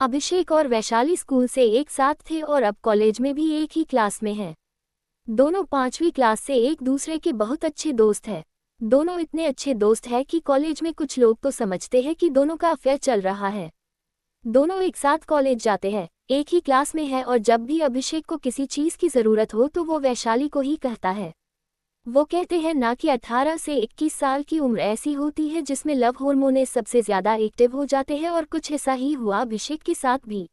अभिषेक और वैशाली स्कूल से एक साथ थे और अब कॉलेज में भी एक ही क्लास में हैं। दोनों 5वीं क्लास से एक दूसरे के बहुत अच्छे दोस्त हैं। दोनों इतने अच्छे दोस्त हैं कि कॉलेज में कुछ लोग तो समझते हैं कि दोनों का अफेयर चल रहा है। दोनों एक साथ कॉलेज जाते हैं, एक ही क्लास में है और जब भी अभिषेक को किसी चीज़ की ज़रूरत हो तो वो वैशाली को ही कहता है। वो कहते हैं ना कि 18 से 21 साल की उम्र ऐसी होती है जिसमें लव हार्मोन सबसे ज़्यादा एक्टिव हो जाते हैं और कुछ ऐसा ही हुआ अभिषेक के साथ भी।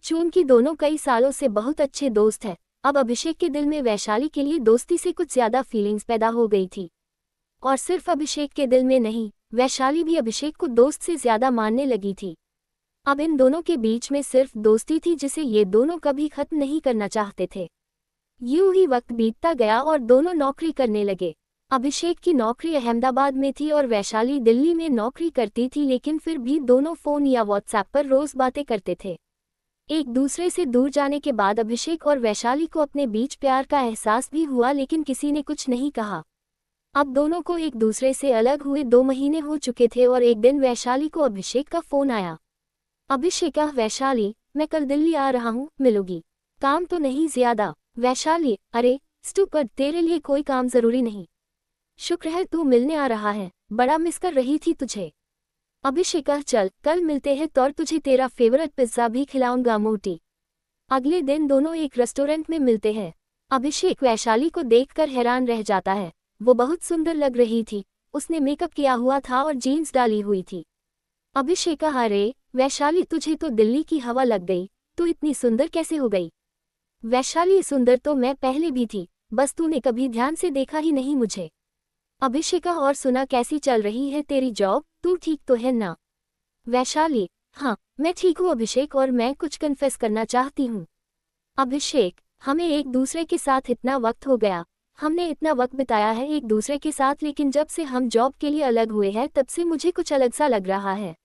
चूंकि दोनों कई सालों से बहुत अच्छे दोस्त हैं, अब अभिषेक के दिल में वैशाली के लिए दोस्ती से कुछ ज़्यादा फीलिंग्स पैदा हो गई थी। और सिर्फ अभिषेक के दिल में नहीं, वैशाली भी अभिषेक को दोस्त से ज़्यादा मानने लगी थी। अब इन दोनों के बीच में सिर्फ दोस्ती थी जिसे ये दोनों कभी खत्म नहीं करना चाहते थे। यूं ही वक्त बीतता गया और दोनों नौकरी करने लगे। अभिषेक की नौकरी अहमदाबाद में थी और वैशाली दिल्ली में नौकरी करती थी, लेकिन फिर भी दोनों फ़ोन या व्हाट्सएप पर रोज़ बातें करते थे। एक दूसरे से दूर जाने के बाद अभिषेक और वैशाली को अपने बीच प्यार का एहसास भी हुआ, लेकिन किसी ने कुछ नहीं कहा। अब दोनों को एक दूसरे से अलग हुए 2 महीने हो चुके थे और एक दिन वैशाली को अभिषेक का फ़ोन आया। अभिषेक, वैशाली, मैं कल दिल्ली आ रहा हूँ, मिलोगी? काम तो नहीं ज़्यादा। वैशाली, अरे स्टूपिड, तेरे लिए कोई काम ज़रूरी नहीं। शुक्र है तू मिलने आ रहा है, बड़ा मिस कर रही थी तुझे। अभिषेक, चल कल मिलते हैं और तुझे तेरा फेवरेट पिज्ज़ा भी खिलाऊंगा मोटी। अगले दिन दोनों एक रेस्टोरेंट में मिलते हैं। अभिषेक वैशाली को देखकर हैरान रह जाता है। वो बहुत सुंदर लग रही थी, उसने मेकअप किया हुआ था और जीन्स डाली हुई थी। अभिषेक, अरे वैशाली, तुझे तो दिल्ली की हवा लग गई, तू इतनी सुंदर कैसे हो गई? वैशाली, सुंदर तो मैं पहले भी थी, बस तूने कभी ध्यान से देखा ही नहीं मुझे। अभिषेक, और सुना कैसी चल रही है तेरी जॉब, तू ठीक तो है ना? वैशाली, हाँ मैं ठीक हूँ अभिषेक, और मैं कुछ कन्फेस करना चाहती हूँ। अभिषेक, हमें एक दूसरे के साथ इतना वक्त हो गया, हमने इतना वक्त बिताया है एक दूसरे के साथ, लेकिन जब से हम जॉब के लिए अलग हुए हैं तब से मुझे कुछ अलग सा लग रहा है।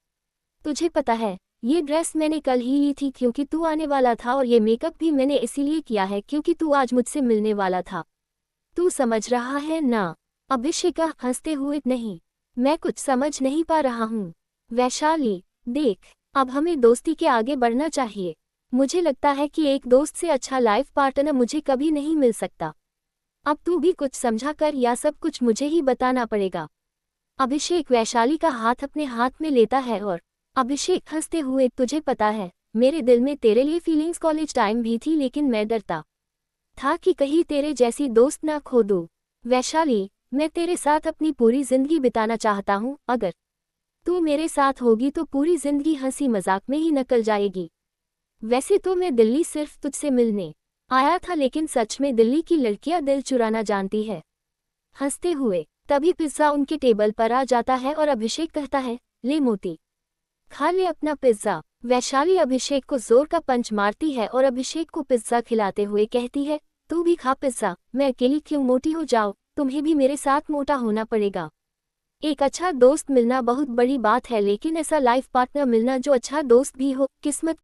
तुझे पता है, ये ड्रेस मैंने कल ही ली थी क्योंकि तू आने वाला था, और ये मेकअप भी मैंने इसीलिए किया है क्योंकि तू आज मुझसे मिलने वाला था। तू समझ रहा है ना? अभिषेक हंसते हुए, नहीं, मैं कुछ समझ नहीं पा रहा हूँ। वैशाली, देख, अब हमें दोस्ती के आगे बढ़ना चाहिए। मुझे लगता है कि एक दोस्त से अच्छा लाइफ पार्टनर मुझे कभी नहीं मिल सकता। अब तू भी कुछ समझा कर, या सब कुछ मुझे ही बताना पड़ेगा? अभिषेक वैशाली का हाथ अपने हाथ में लेता है और अभिषेक हंसते हुए, तुझे पता है, मेरे दिल में तेरे लिए फीलिंग्स कॉलेज टाइम भी थी, लेकिन मैं डरता था कि कहीं तेरे जैसी दोस्त ना खो दूँ। वैशाली, मैं तेरे साथ अपनी पूरी जिंदगी बिताना चाहता हूँ, अगर तू मेरे साथ होगी तो पूरी जिंदगी हंसी मजाक में ही निकल जाएगी। वैसे तो मैं दिल्ली सिर्फ तुझसे मिलने आया था, लेकिन सच में दिल्ली की लड़कियां दिल चुराना जानती है। हंसते हुए तभी पिज्ज़ा उनके टेबल पर आ जाता है और अभिषेक कहता है, ले मोती, खा ले अपना पिज्ज़ा। वैशाली अभिषेक को जोर का पंच मारती है और अभिषेक को पिज्ज़ा खिलाते हुए कहती है, तू भी खा पिज्ज़ा, मैं अकेली क्यों मोटी हो जाऊँ, तुम्हें भी मेरे साथ मोटा होना पड़ेगा। एक अच्छा दोस्त मिलना बहुत बड़ी बात है, लेकिन ऐसा लाइफ पार्टनर मिलना जो अच्छा दोस्त भी हो, किस्मत